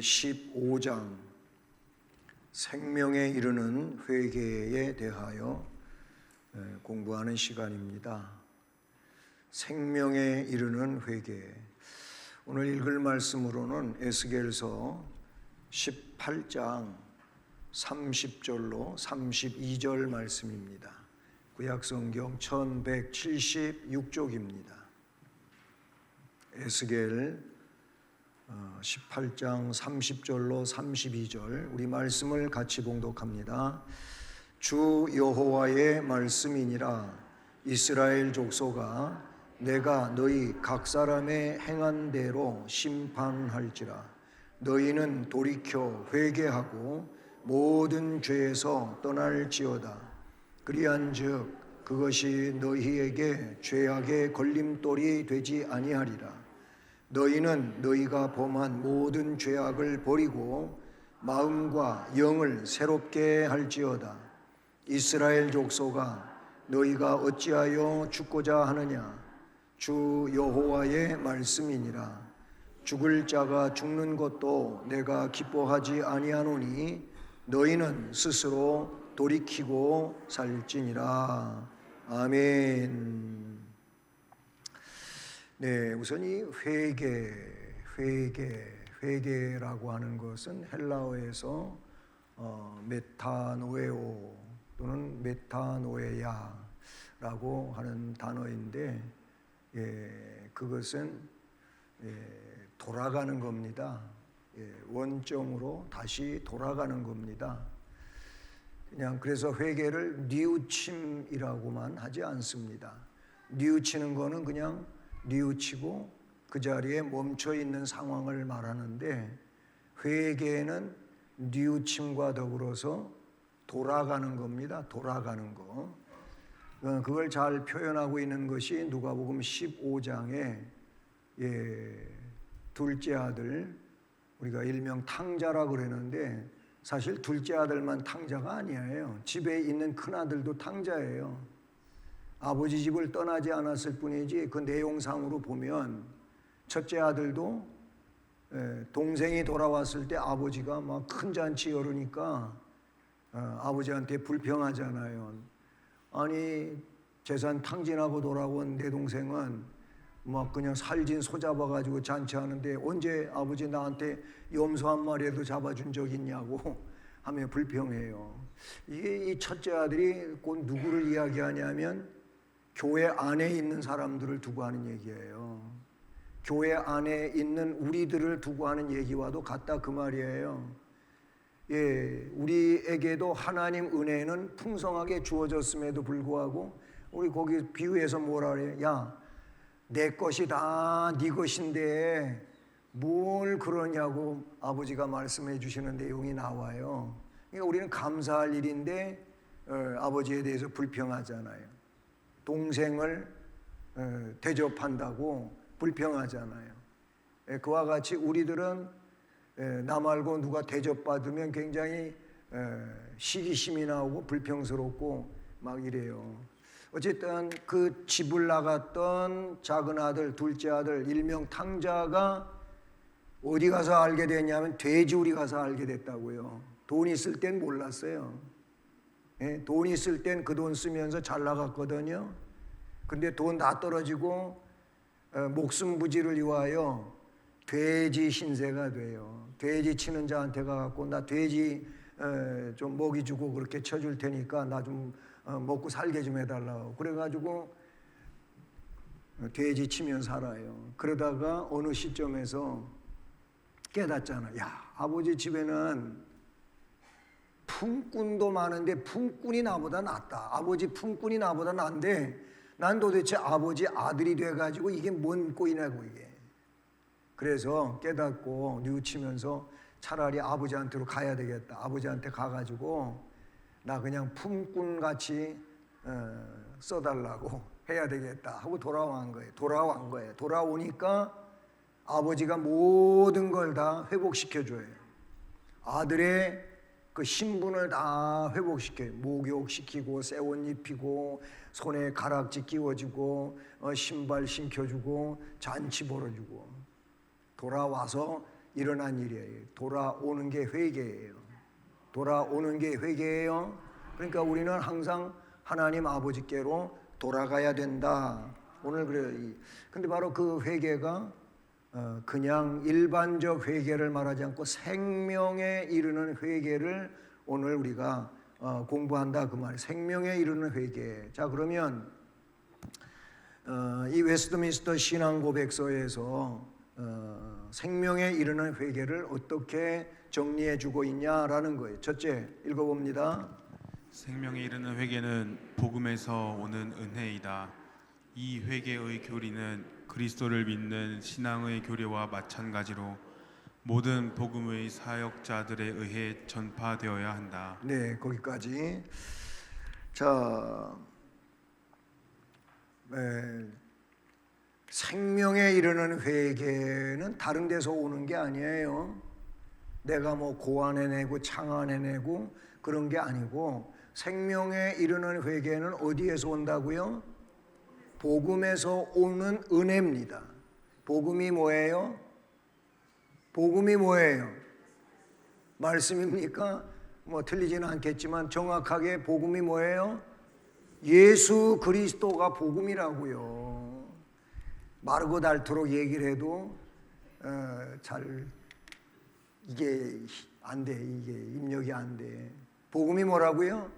제15장 생명에 이르는 회개에 대하여 공부하는 시간입니다. 생명에 이르는 회개. 오늘 읽을 말씀으로는 에스겔서 18장 30절로 32절 말씀입니다. 구약성경 1176쪽입니다. 에스겔 18장 30절로 32절 우리 말씀을 같이 봉독합니다. 주 여호와의 말씀이니라. 이스라엘 족속아, 내가 너희 각 사람의 행한 대로 심판할지라. 너희는 돌이켜 회개하고 모든 죄에서 떠날지어다. 그리한즉 그것이 너희에게 죄악의 걸림돌이 되지 아니하리라. 너희는 너희가 범한 모든 죄악을 버리고 마음과 영을 새롭게 할지어다. 이스라엘 족속아, 너희가 어찌하여 죽고자 하느냐? 주 여호와의 말씀이니라. 죽을 자가 죽는 것도 내가 기뻐하지 아니하노니 너희는 스스로 돌이키고 살지니라. 아멘. 네, 우선 이 회개라고 하는 것은 헬라어에서 메타노에오 또는 메타노에야라고 하는 단어인데, 그것은 돌아가는 겁니다. 원점으로 다시 돌아가는 겁니다. 그냥 그래서 회개를 뉘우침이라고만 하지 않습니다. 뉘우치는 거는 그냥 뉘우치고 그 자리에 멈춰 있는 상황을 말하는데, 회개는 뉘우침과 더불어서 돌아가는 겁니다. 돌아가는 거. 그걸 잘 표현하고 있는 것이 누가복음 15장에 둘째 아들, 우리가 일명 탕자라고 그러는데 사실 둘째 아들만 탕자가 아니에요. 집에 있는 큰 아들도 탕자예요. 아버지 집을 떠나지 않았을 뿐이지 그 내용상으로 보면 첫째 아들도 동생이 돌아왔을 때 아버지가 막 큰 잔치 열으니까 아버지한테 불평하잖아요. 아니, 재산 탕진하고 돌아온 내 동생은 막 그냥 살진 소 잡아가지고 잔치하는데 언제 아버지 나한테 염소 한 마리라도 잡아준 적 있냐고 하며 불평해요. 이게 이 첫째 아들이 곧 누구를 이야기하냐면 교회 안에 있는 사람들을 두고 하는 얘기예요. 교회 안에 있는 우리들을 두고 하는 얘기와도 같다 그 말이에요. 우리에게도 하나님 은혜는 풍성하게 주어졌음에도 불구하고 우리 거기 비유해서 뭐라 그래요? 야, 내 것이 다 네 것인데 뭘 그러냐고 아버지가 말씀해 주시는 내용이 나와요. 그러니까 우리는 감사할 일인데 아버지에 대해서 불평하잖아요. 동생을 대접한다고 불평하잖아요. 그와 같이 우리들은 나 말고 누가 대접받으면 굉장히 시기심이 나오고 불평스럽고 막 이래요. 어쨌든 그 집을 나갔던 작은 아들, 둘째 아들, 일명 탕자가 어디 가서 알게 됐냐면 돼지우리 가서 알게 됐다고요. 돈 있을 땐 몰랐어요. 돈 있을 땐 그 돈 쓰면서 잘 나갔거든요. 근데 돈 다 떨어지고 목숨 부지를 위하여 돼지 신세가 돼요. 돼지 치는 자한테 가갖고 나 돼지 좀 먹이 주고 그렇게 쳐줄 테니까 나 좀 먹고 살게 좀 해달라고 그래가지고 돼지 치면 살아요. 그러다가 어느 시점에서 깨닫잖아. 야, 아버지 집에는 품꾼도 많은데 품꾼이 나보다 낫다. 아버지 품꾼이 나보다 낫는데 난 도대체 아버지 아들이 돼가지고 이게 뭔 꼴이냐고 이게. 그래서 깨닫고 뉘우치면서 차라리 아버지한테로 가야 되겠다. 아버지한테 가가지고 나 그냥 품꾼같이 써달라고 해야 되겠다 하고 돌아온 거예요. 돌아오니까 아버지가 모든 걸 다 회복시켜줘요. 아들의 그 신분을 다 회복시켜요. 목욕시키고 새 옷 입히고 손에 가락지 끼워주고 신발 신겨주고 잔치 벌어주고 돌아와서 일어난 일이에요. 돌아오는 게 회개예요. 돌아오는 게 회개예요. 그러니까 우리는 항상 하나님 아버지께로 돌아가야 된다. 오늘 그래요. 근데 바로 그 회개가 그냥 일반적 회개를 말하지 않고 생명에 이르는 회개를 오늘 우리가 공부한다 그 말이에요. 생명에 이르는 회개. 자, 그러면 이 웨스트민스터 신앙 고백서에서 생명에 이르는 회개를 어떻게 정리해 주고 있냐라는 거예요. 첫째, 읽어봅니다. 생명에 이르는 회개는 복음에서 오는 은혜이다. 이 회개의 교리는 그리스도를 믿는 신앙의 교리와 마찬가지로 모든 복음의 사역자들에 의해 전파되어야 한다. 네, 거기까지. 자, 생명에 이르는 회개는 다른 데서 오는 게 아니에요. 내가 뭐 고안해내고 창안해내고 그런 게 아니고, 생명에 이르는 회개는 어디에서 온다고요? 복음에서 오는 은혜입니다. 복음이 뭐예요? 복음이 뭐예요? 말씀입니까? 뭐 틀리지는 않겠지만 정확하게 복음이 뭐예요? 예수 그리스도가 복음이라고요. 마르고 닳도록 얘기를 해도 잘 이게 안 돼. 이게 입력이 안 돼. 복음이 뭐라고요?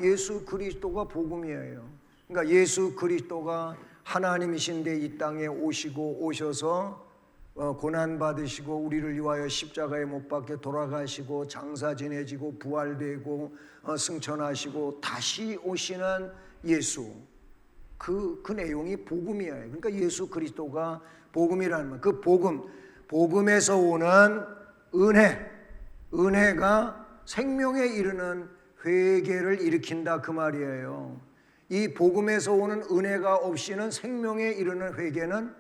예수 그리스도가 복음이에요. 그러니까 예수 그리스도가 하나님이신데 이 땅에 오셔서 고난 받으시고 우리를 위하여 십자가에 못 박혀 돌아가시고 장사 지내지고 부활되고 승천하시고 다시 오시는 예수, 그 내용이 복음이에요. 그러니까 예수 그리스도가 복음이라는 말. 그 복음에서 오는 은혜가 생명에 이르는 회개를 일으킨다 그 말이에요. 이 복음에서 오는 은혜가 없이는 생명에 이르는 회개는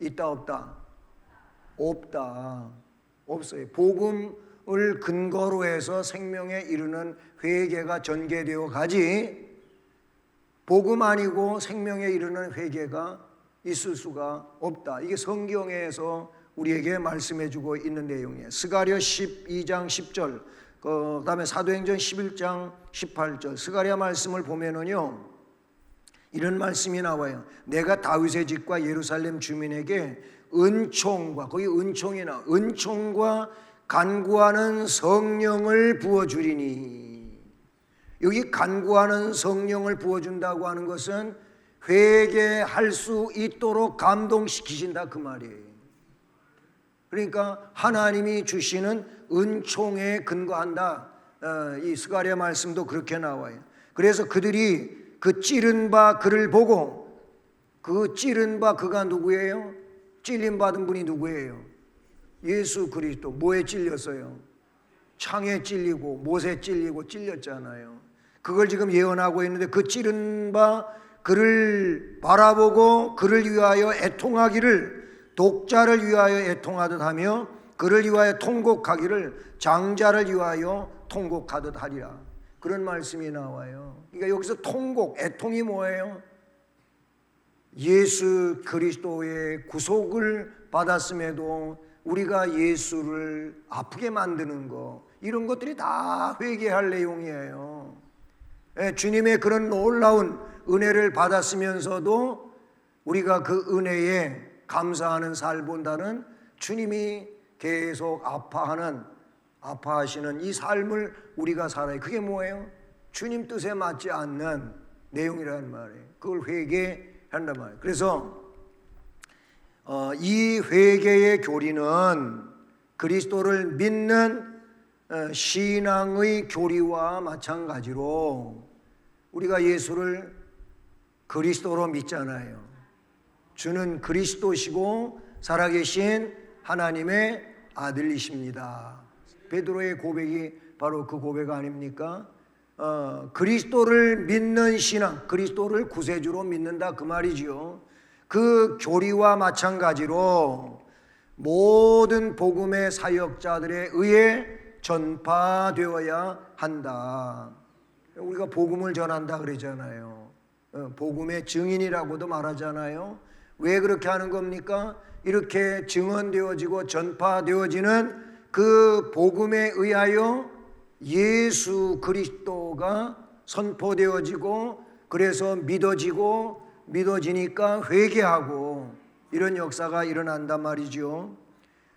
있다 없다? 없다. 없어요. 복음을 근거로 해서 생명에 이르는 회개가 전개되어 가지, 복음 아니고 생명에 이르는 회개가 있을 수가 없다. 이게 성경에서 우리에게 말씀해 주고 있는 내용이에요. 스가랴 12장 10절, 그 다음에 사도행전 11장 18절, 스가랴 말씀을 보면은요, 이런 말씀이 나와요. 내가 다윗의 집과 예루살렘 주민에게 은총과, 거기 은총이나 은총과 간구하는 성령을 부어주리니, 여기 간구하는 성령을 부어준다고 하는 것은 회개할 수 있도록 감동시키신다 그 말이에요. 그러니까 하나님이 주시는 은총에 근거한다. 이 스가랴 말씀도 그렇게 나와요. 그래서 그들이 그 찌른 바 그를 보고, 그 찌른 바 그가 누구예요? 찔림 받은 분이 누구예요? 예수 그리스도. 뭐에 찔렸어요? 창에 찔리고 못에 찔리고 찔렸잖아요. 그걸 지금 예언하고 있는데, 그 찌른 바 그를 바라보고 그를 위하여 애통하기를, 독자를 위하여 애통하듯 하며 그를 위하여 통곡하기를 장자를 위하여 통곡하듯 하리라. 그런 말씀이 나와요. 그러니까 여기서 통곡, 애통이 뭐예요? 예수 그리스도의 구속을 받았음에도 우리가 예수를 아프게 만드는 거, 이런 것들이 다 회개할 내용이에요. 주님의 그런 놀라운 은혜를 받았으면서도 우리가 그 은혜에 감사하는 살 본다는, 주님이 계속 아파하시는 이 삶을 우리가 살아요. 그게 뭐예요? 주님 뜻에 맞지 않는 내용이라는 말이에요. 그걸 회개한단 말이에요. 그래서 이 회개의 교리는 그리스도를 믿는 신앙의 교리와 마찬가지로, 우리가 예수를 그리스도로 믿잖아요. 주는 그리스도시고 살아계신 하나님의 아들이십니다. 베드로의 고백이 바로 그 고백 아닙니까? 그리스도를 믿는 신앙, 그리스도를 구세주로 믿는다 그 말이지요. 그 교리와 마찬가지로 모든 복음의 사역자들에 의해 전파되어야 한다. 우리가 복음을 전한다 그러잖아요. 복음의 증인이라고도 말하잖아요. 왜 그렇게 하는 겁니까? 이렇게 증언되어지고 전파되어지는 그 복음에 의하여 예수 그리스도가 선포되어지고, 그래서 믿어지니까 회개하고, 이런 역사가 일어난단 말이죠.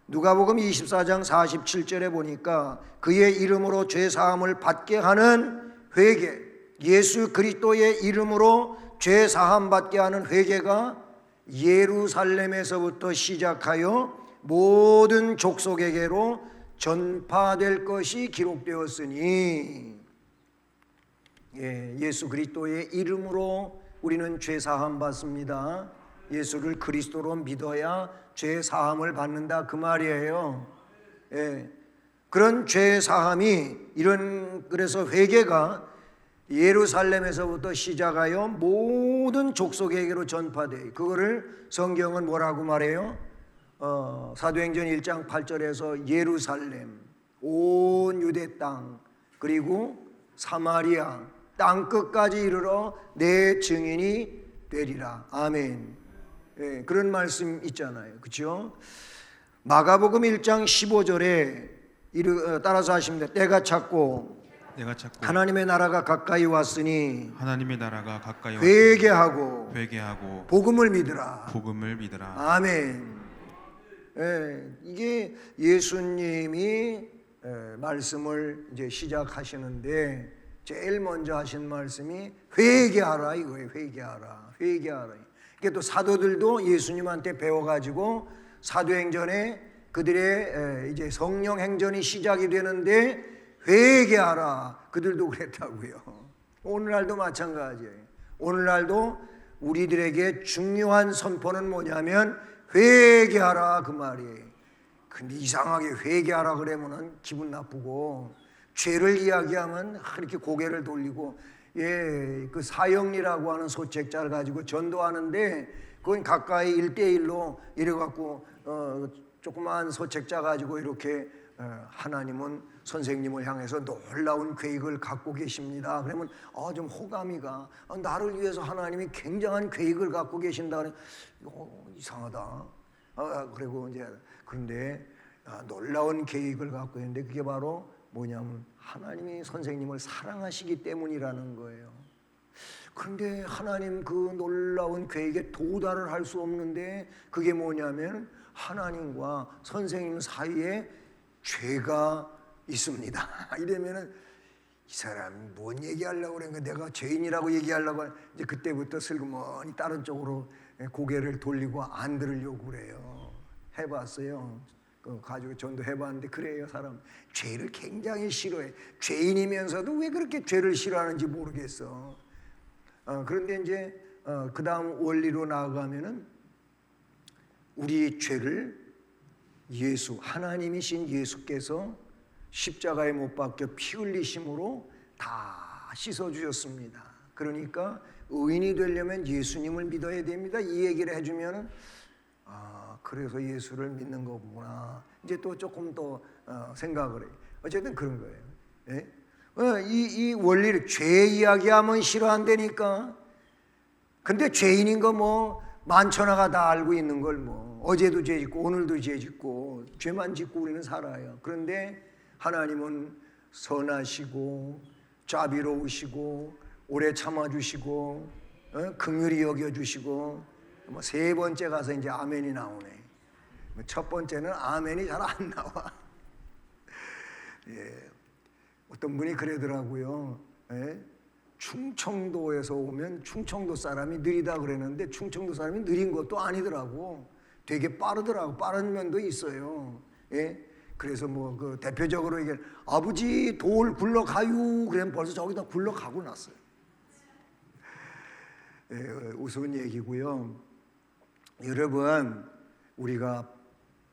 누가복음 24장 47절에 보니까 그의 이름으로 죄 사함을 받게 하는 회개, 예수 그리스도의 이름으로 죄 사함 받게 하는 회개가 예루살렘에서부터 시작하여 모든 족속에게로 전파될 것이 기록되었으니, 예수 그리스도의 이름으로 우리는 죄 사함 받습니다. 예수를 그리스도로 믿어야 죄 사함을 받는다, 그 말이에요. 그런 죄 사함이, 그래서 회개가 예루살렘에서부터 시작하여 모든 족속에게로 전파돼. 그거를 성경은 뭐라고 말해요? 사도행전 1장 8절에서 예루살렘, 온 유대 땅, 그리고 사마리아 땅 끝까지 이르러 내 증인이 되리라. 아멘. 그런 말씀 있잖아요. 그렇죠? 마가복음 1장 15절에 따라서 하시면 돼요. 때가 찼고 하나님의 나라가 가까이 왔으니 회개하고 복음을 믿으라. 아멘. 이게 예수님이 말씀을 이제 시작하시는데 제일 먼저 하신 말씀이 회개하라 이거예요. 회개하라. 이게 또 사도들도 예수님한테 배워가지고 사도행전에 그들의 이제 성령 행전이 시작이 되는데 회개하라. 그들도 그랬다고요. 오늘날도 마찬가지예요. 오늘날도 우리들에게 중요한 선포는 뭐냐면 회개하라, 그 말이에요. 근데 이상하게 회개하라 그러면은 기분 나쁘고, 죄를 이야기하면 이렇게 고개를 돌리고, 그 사형리라고 하는 소책자를 가지고 전도하는데 그건 가까이 1대1로 이래갖고 조그마한 소책자 가지고 이렇게 하나님은 선생님을 향해서 놀라운 계획을 갖고 계십니다. 그러면 좀 호감이가 나를 위해서 하나님이 굉장한 계획을 갖고 계신다. 이상하다. 그리고 이제 그런데 놀라운 계획을 갖고 있는데 그게 바로 뭐냐면 하나님이 선생님을 사랑하시기 때문이라는 거예요. 그런데 하나님 그 놀라운 계획에 도달을 할 수 없는데 그게 뭐냐면 하나님과 선생님 사이에 죄가 있습니다. 이러면은 이 사람이 뭔 얘기하려고 그러는가, 내가 죄인이라고 얘기하려고 이제 그때부터 슬그머니 다른 쪽으로 고개를 돌리고 안 들으려고 그래요. 해봤어요. 가지고 전도해봤는데 그래요. 사람 죄를 굉장히 싫어해. 죄인이면서도 왜 그렇게 죄를 싫어하는지 모르겠어. 그런데 이제 그 다음 원리로 나아가면은 우리 죄를 하나님이신 예수께서 십자가에 못 박혀 피 흘리심으로 다 씻어주셨습니다. 그러니까 의인이 되려면 예수님을 믿어야 됩니다. 이 얘기를 해주면은 그래서 예수를 믿는 거구나. 이제 또 조금 더 생각을 해요. 어쨌든 그런 거예요. 이 원리를 죄 이야기하면 싫어한다니까. 근데 죄인인 거 뭐 만천하가 다 알고 있는 걸 뭐 어제도 죄 짓고 오늘도 죄 짓고 죄만 짓고 우리는 살아요. 그런데 하나님은 선하시고 자비로우시고 오래 참아주시고 긍휼히 여겨주시고 뭐 세 번째 가서 이제 아멘이 나오네. 첫 번째는 아멘이 잘 안 나와. 어떤 분이 그러더라고요. 충청도에서 오면 충청도 사람이 느리다 그랬는데 충청도 사람이 느린 것도 아니더라고. 되게 빠르더라고. 빠른 면도 있어요. 그래서 뭐 그 대표적으로 이게 아버지 돌 굴러가요. 그러면 벌써 저기다 굴러가고 났어요. 우스운 얘기고요. 여러분, 우리가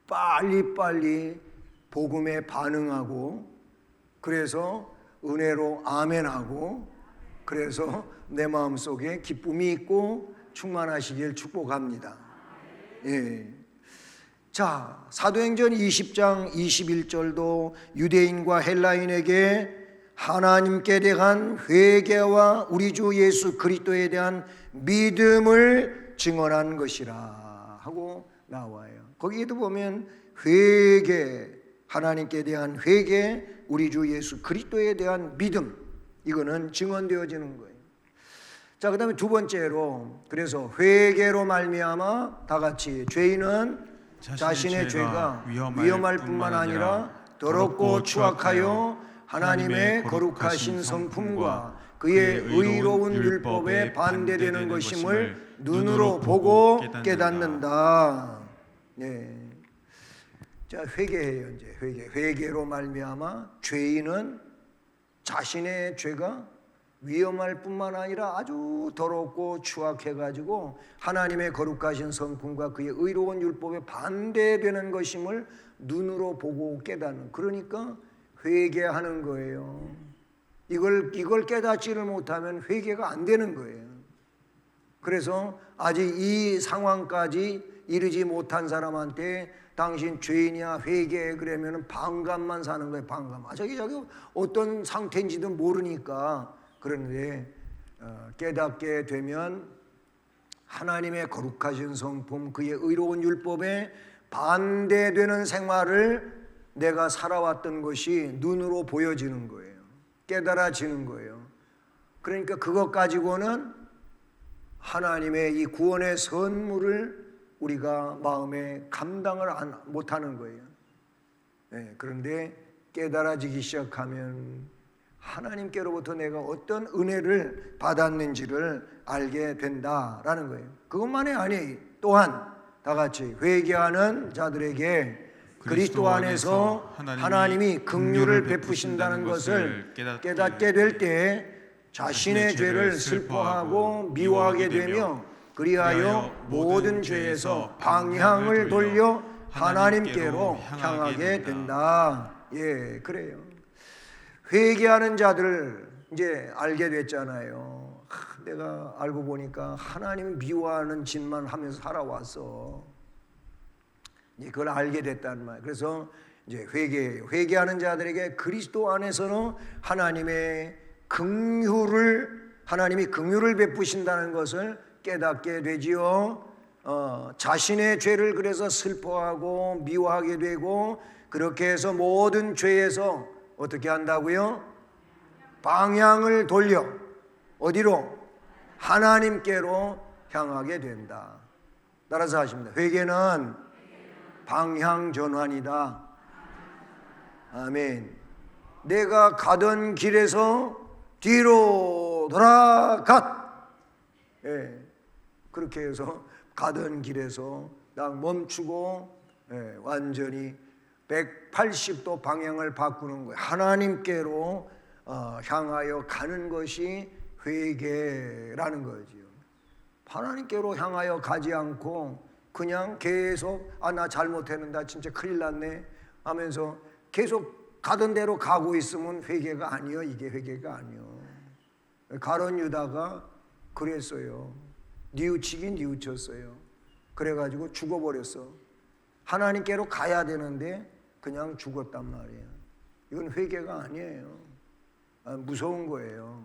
빨리빨리 복음에 반응하고 그래서 은혜로 아멘하고 그래서 내 마음속에 기쁨이 있고 충만하시길 축복합니다. 자, 사도행전 20장 21절도 유대인과 헬라인에게 하나님께 대한 회개와 우리 주 예수 그리스도에 대한 믿음을 증언한 것이라 하고 나와요. 거기에도 보면 회개, 하나님께 대한 회개, 우리 주 예수 그리스도에 대한 믿음, 이거는 증언되어지는 거예요. 자, 그 다음에 두 번째로, 그래서 회개로 말미암아 다 같이 죄인은 자신의 죄가 위험할 뿐만 아니라 더럽고 추악하여 하나님의 거룩하신 성품과 그의 의로운 율법에 반대되는 것임을 눈으로 보고 깨닫는다. 네. 자, 회개해요. 이제 회개로 말미암아 죄인은 자신의 죄가 위험할 뿐만 아니라 아주 더럽고 추악해가지고 하나님의 거룩하신 성품과 그의 의로운 율법에 반대되는 것임을 눈으로 보고 깨닫는, 그러니까 회개하는 거예요. 이걸 깨닫지를 못하면 회개가 안 되는 거예요. 그래서 아직 이 상황까지 이르지 못한 사람한테 당신 죄인이야 회개해 그러면 반감만 사는 거예요. 반감. 저기 어떤 상태인지도 모르니까. 그런데 깨닫게 되면 하나님의 거룩하신 성품, 그의 의로운 율법에 반대되는 생활을 내가 살아왔던 것이 눈으로 보여지는 거예요. 깨달아지는 거예요. 그러니까 그것 가지고는 하나님의 이 구원의 선물을 우리가 마음에 감당을 못하는 거예요. 네, 그런데 깨달아지기 시작하면 하나님께로부터 내가 어떤 은혜를 받았는지를 알게 된다라는 거예요. 그것만이 아니에요. 또한 다 같이 회개하는 자들에게 그리스도 안에서 하나님이 긍휼을 베푸신다는 것을 깨닫게 될 때 자신의 죄를 슬퍼하고 미워하게 되며 그리하여 모든 죄에서 방향을 돌려 하나님께로 향하게 된다. 예, 그래요. 회개하는 자들 이제 알게 됐잖아요. 내가 알고 보니까 하나님 미워하는 짓만 하면서 살아왔어. 그걸 알게 됐단 말이에요. 그래서 이제 회개하는 자들에게 그리스도 안에서는 하나님이 긍휼을 베푸신다는 것을 깨닫게 되지요. 자신의 죄를 그래서 슬퍼하고 미워하게 되고, 그렇게 해서 모든 죄에서 어떻게 한다고요? 방향을 돌려 어디로? 하나님께로 향하게 된다. 따라서 하십니다. 회개는 방향 전환이다. 아멘. 내가 가던 길에서 뒤로 돌아갔. 예, 그렇게 해서 가던 길에서 딱 멈추고, 예, 완전히 180도 방향을 바꾸는 거예요. 하나님께로 향하여 가는 것이 회개라는 거지요. 하나님께로 향하여 가지 않고 그냥 계속 나 잘못했는데 진짜 큰일 났네 하면서 계속 가던 대로 가고 있으면 회개가 아니요. 이게 회개가 아니요. 가룟 유다가 그랬어요. 뉘우치긴 뉘우쳤어요. 그래가지고 죽어버렸어. 하나님께로 가야 되는데 그냥 죽었단 말이에요. 이건 회개가 아니에요. 무서운 거예요.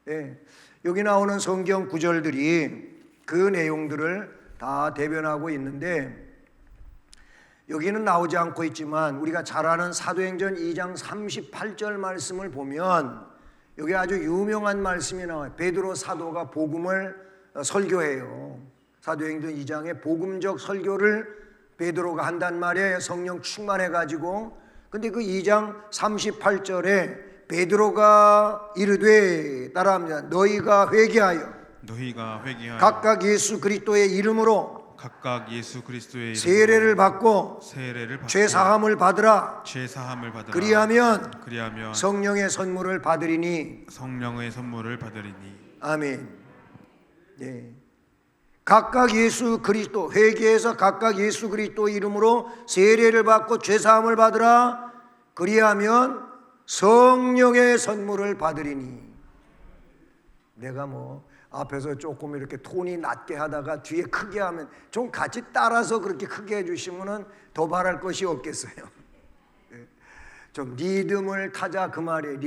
예, 여기 나오는 성경 구절들이 그 내용들을 다 대변하고 있는데, 여기는 나오지 않고 있지만 우리가 잘 아는 사도행전 2장 38절 말씀을 보면 여기 아주 유명한 말씀이 나와요. 베드로 사도가 복음을 설교해요. 사도행전 2장에 복음적 설교를 베드로가 한단 말이에요. 성령 충만해가지고. 근데 그 2장 38절에 베드로가 이르되, 따라합니다. 너희가 회개하여 각각 예수 그리스도의 이름으로 세례를 받고 죄 사함을 받으라. 그리하면 성령의 선물을 받으리니. 아멘. 예. 각각 예수 그리스도, 회개해서 각각 예수 그리스도 이름으로 세례를 받고 죄 사함을 받으라. 그리하면 성령의 선물을 받으리니. 내가 앞에서 조금 이렇게 톤이 낮게 하다가 뒤에 크게 하면 좀 같이 따라서 그렇게 크게 해주시면 더 바랄 것이 없겠어요. 좀 리듬을 타자 그 말이에요.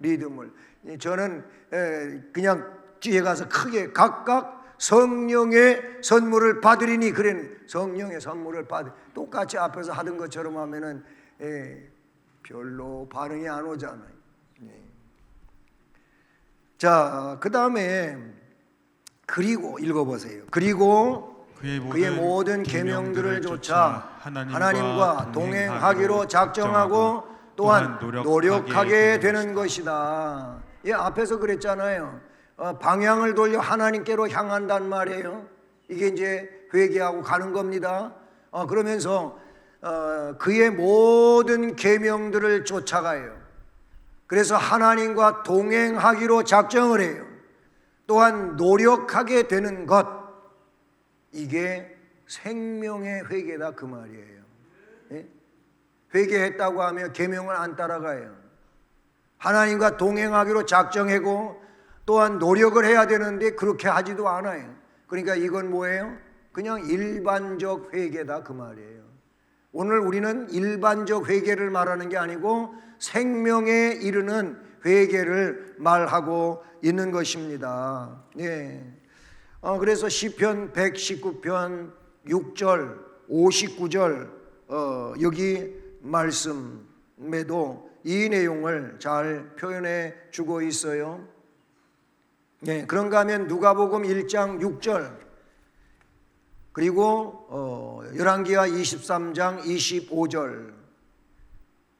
리듬을. 저는 그냥 뒤에 가서 크게 각각 성령의 선물을 받으리니. 그래, 성령의 선물을 똑같이 앞에서 하던 것처럼 하면은 별로 반응이 안 오잖아요. 자, 그 다음에 그리고 읽어보세요. 그리고 그의 모든 계명들을 좇아 하나님과 동행하기로 작정하고 또한 노력하게 되는 것이다. 예, 앞에서 그랬잖아요. 방향을 돌려 하나님께로 향한단 말이에요. 이게 이제 회개하고 가는 겁니다. 그러면서 그의 모든 계명들을 쫓아가요. 그래서 하나님과 동행하기로 작정을 해요. 또한 노력하게 되는 것, 이게 생명의 회개다 그 말이에요. 예? 회개했다고 하면 계명을 안 따라가요. 하나님과 동행하기로 작정하고 또한 노력을 해야 되는데 그렇게 하지도 않아요. 그러니까 이건 뭐예요? 그냥 일반적 회개다 그 말이에요. 오늘 우리는 일반적 회개를 말하는 게 아니고 생명에 이르는 회개를 말하고 있는 것입니다. 예. 그래서 시편 119편 6절 59절 여기 말씀에도 이 내용을 잘 표현해 주고 있어요. 예, 그런가 하면 누가복음 1장 6절 그리고 열왕기하 23장 25절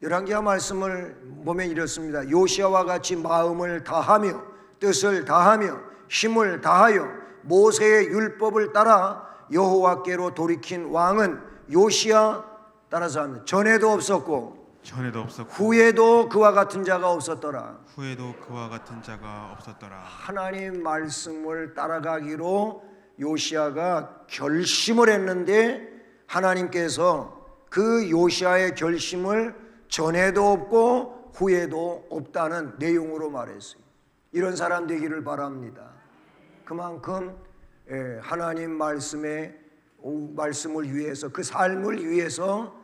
열왕기하 말씀을 보면 이렇습니다. 요시아와 같이 마음을 다하며 뜻을 다하며 힘을 다하여 모세의 율법을 따라 여호와께로 돌이킨 왕은 요시아 따라서 합니다. 전에도 없었고 후에도 그와 같은 자가 없었더라. 하나님 말씀을 따라가기로 요시아가 결심을 했는데 하나님께서 그 요시아의 결심을 전에도 없고 후에도 없다는 내용으로 말했어요. 이런 사람 되기를 바랍니다. 그만큼 하나님 말씀을 위해서 그 삶을 위해서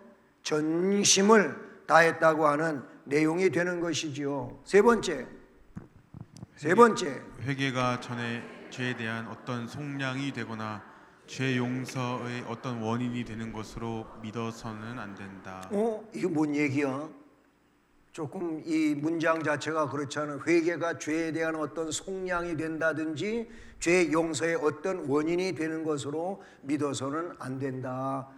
전심을 다했다고 하는 내용이 되는 것이지요. 세 번째 회개가 전에 죄에 대한 어떤 속량이 되거나 죄 용서의 어떤 원인이 되는 것으로 믿어서는 안 된다. 이거 뭔 얘기야? 조금 이 문장 자체가 그렇잖아요. 회개가 죄에 대한 어떤 속량이 된다든지 죄 용서의 어떤 원인이 되는 것으로 믿어서는 안 된다.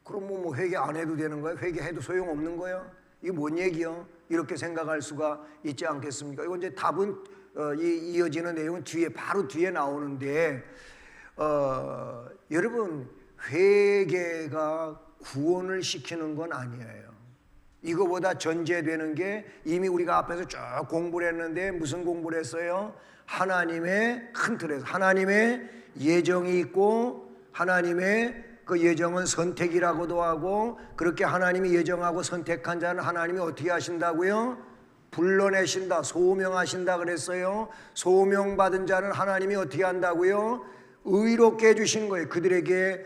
그럼 뭐 회개 안 해도 되는 거야? 회개해도 소용없는 거야? 이게 뭔 얘기야? 이렇게 생각할 수가 있지 않겠습니까? 이건 이제 답은 이어지는 내용은 바로 뒤에 나오는데 여러분 회개가 구원을 시키는 건 아니에요. 이거보다 전제되는 게 이미 우리가 앞에서 쭉 공부를 했는데 무슨 공부를 했어요? 하나님의 큰 틀에서 하나님의 예정이 있고 하나님의 그 예정은 선택이라고도 하고 그렇게 하나님이 예정하고 선택한 자는 하나님이 어떻게 하신다고요? 불러내신다, 소명하신다 그랬어요. 소명받은 자는 하나님이 어떻게 한다고요? 의롭게 해주신 거예요. 그들에게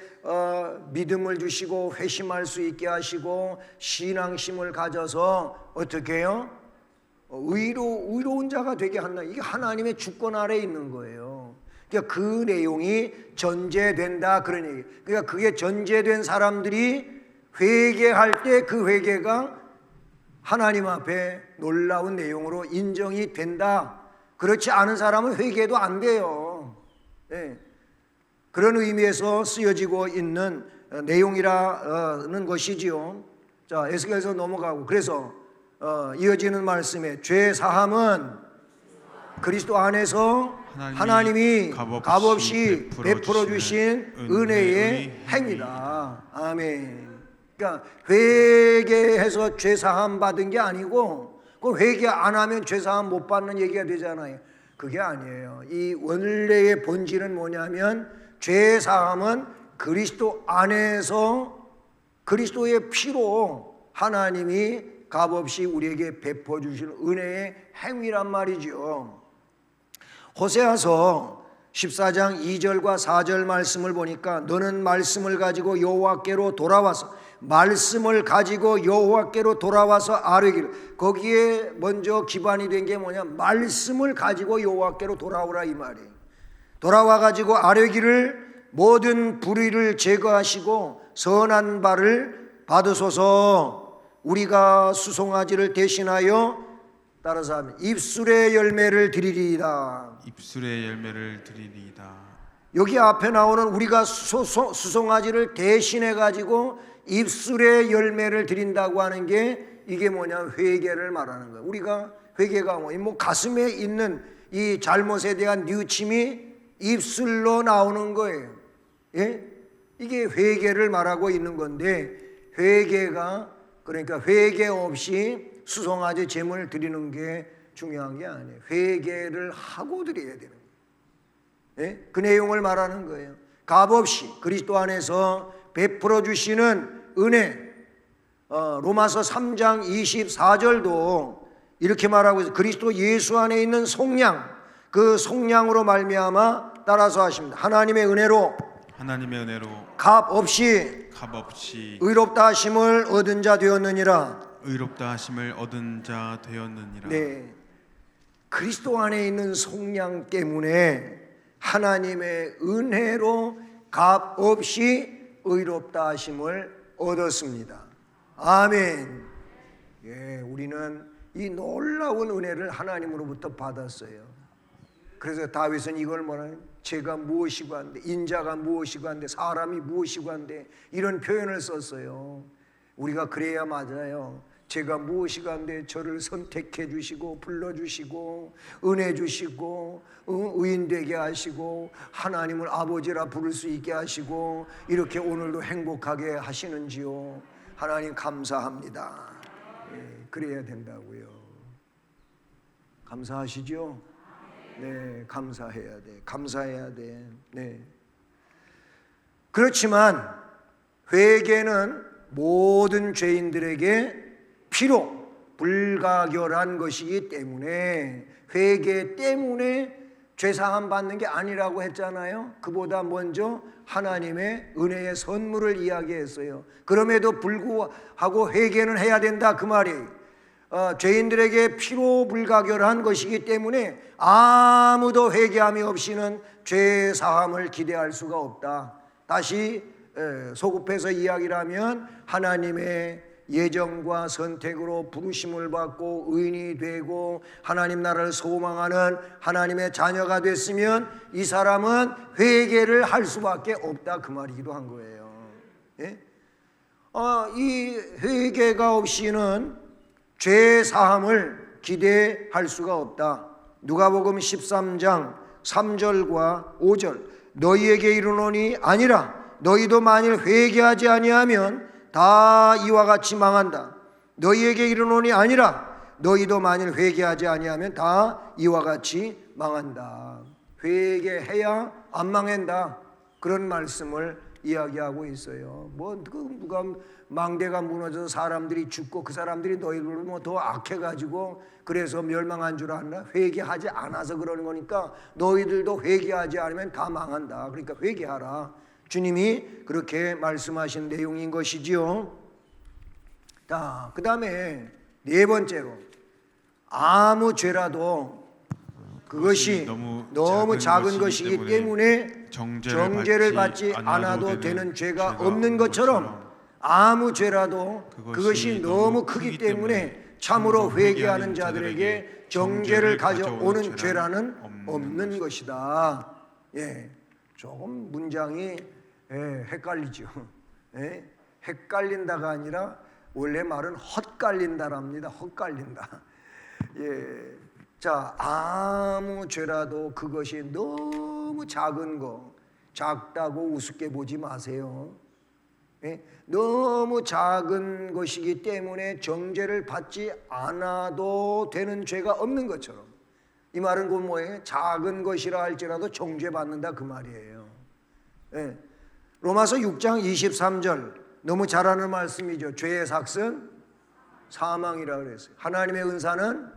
믿음을 주시고 회심할 수 있게 하시고 신앙심을 가져서 어떻게 해요? 의로운 자가 되게 한다. 이게 하나님의 주권 아래에 있는 거예요. 그러니까 그 내용이 전제된다 그런 얘기. 그러니까 그게 전제된 사람들이 회개할 때 그 회개가 하나님 앞에 놀라운 내용으로 인정이 된다. 그렇지 않은 사람은 회개도 안 돼요. 네. 그런 의미에서 쓰여지고 있는 내용이라는 것이지요. 자, 에스겔서 넘어가고 그래서 이어지는 말씀에 죄 사함은 그리스도 안에서 하나님이 값없이 베풀어 주신 은혜의 행위다. 아멘. 그러니까 회개해서 죄 사함 받은 게 아니고 그 회개 안 하면 죄 사함 못 받는 얘기가 되잖아요. 그게 아니에요. 이 원래의 본질은 뭐냐면 죄 사함은 그리스도 안에서 그리스도의 피로 하나님이 값없이 우리에게 베풀어 주신 은혜의 행위란 말이죠. 호세아서 14장 2절과 4절 말씀을 보니까 너는 말씀을 가지고 여호와께로 돌아와서 아뢰기를. 거기에 먼저 기반이 된 게 뭐냐? 말씀을 가지고 여호와께로 돌아오라 이 말이에요. 돌아와 가지고 아뢰기를 모든 불의를 제거하시고 선한 바를 받으소서. 우리가 수송아지를 대신하여 따라서 하면 입술의 열매를 드리리이다. 입술의 열매를 드리리이다. 여기 앞에 나오는 우리가 수송아지를 대신해 가지고 입술의 열매를 드린다고 하는 게 이게 뭐냐, 회개를 말하는 거예요. 우리가 회개가 뭐 가슴에 있는 이 잘못에 대한 뉘우침이 입술로 나오는 거예요. 예? 이게 회개를 말하고 있는 건데, 회개가 그러니까 회개 없이 수송아지 제물을 드리는 게 중요한 게 아니에요. 회개를 하고 드려야 되는 거예요. 예? 그 내용을 말하는 거예요. 값없이 그리스도 안에서 베풀어 주시는 은혜. 로마서 3장 24절도 이렇게 말하고 있어요. 그리스도 예수 안에 있는 속량, 그 속량으로 말미암아 따라서 하십니다. 하나님의 은혜로 값 없이 의롭다 하심을 얻은 자 되었느니라. 네, 그리스도 안에 있는 속량 때문에 하나님의 은혜로 값 없이 의롭다 하심을 얻었습니다. 아멘. 예, 우리는 이 놀라운 은혜를 하나님으로부터 받았어요. 그래서 다윗은 이걸 뭐라는, 제가 무엇이고 한데, 인자가 무엇이고 한데, 사람이 무엇이고 한데, 이런 표현을 썼어요. 우리가 그래야 맞아요. 제가 무엇이고 한데 저를 선택해 주시고 불러주시고 은혜 주시고 의인되게 하시고 하나님을 아버지라 부를 수 있게 하시고 이렇게 오늘도 행복하게 하시는지요. 하나님 감사합니다. 예, 그래야 된다고요. 감사하시죠? 네, 감사해야 돼. 감사해야 돼. 네. 그렇지만 회개는 모든 죄인들에게 피로 불가결한 것이기 때문에 회개 때문에 죄사함 받는 게 아니라고 했잖아요. 그보다 먼저 하나님의 은혜의 선물을 이야기했어요. 그럼에도 불구하고 회개는 해야 된다 그 말이에요. 죄인들에게 피로 불가결한 것이기 때문에 아무도 회개함이 없이는 죄사함을 기대할 수가 없다. 다시 소급해서 이야기를 하면 하나님의 예정과 선택으로 부르심을 받고 의인이 되고 하나님 나라를 소망하는 하나님의 자녀가 됐으면 이 사람은 회개를 할 수밖에 없다 그 말이기도 한 거예요. 예? 이 회개가 없이는 죄 사함을 기대할 수가 없다. 누가복음 13장 3절과 5절 너희에게 이르노니 아니라 너희도 만일 회개하지 아니하면 다 이와 같이 망한다. 너희에게 이르노니 아니라 너희도 만일 회개하지 아니하면 다 이와 같이 망한다. 회개해야 안 망한다. 그런 말씀을 이야기하고 있어요. 누가 망대가 무너져서 사람들이 죽고 그 사람들이 너희들보다 뭐 더 악해가지고 그래서 멸망한 줄 알나? 회개하지 않아서 그러는 거니까 너희들도 회개하지 않으면 다 망한다. 그러니까 회개하라. 주님이 그렇게 말씀하신 내용인 것이지요. 자, 그 다음에 네 번째로 아무 죄라도 그것이 너무 작은 것이기 때문에 정죄를 받지 않아도 되는 죄가 없는 것처럼 아무 죄라도 그것이 너무 크기 때문에 참으로 회개하는 자들에게 정죄를 가져오는 죄라는 없는 것이다. 예, 조금 문장이 헷갈리죠. 예? 헷갈린다가 아니라 원래 말은 헛갈린다랍니다. 헛갈린다. 예. 자, 아무 죄라도 그것이 너무 작은 거, 작다고 우습게 보지 마세요. 예? 너무 작은 것이기 때문에 정죄를 받지 않아도 되는 죄가 없는 것처럼 이 말은 곧 뭐예요? 작은 것이라 할지라도 정죄받는다 그 말이에요. 예. 로마서 6장 23절 너무 잘 아는 말씀이죠. 죄의 삭은 사망이라 그랬어요. 하나님의 은사는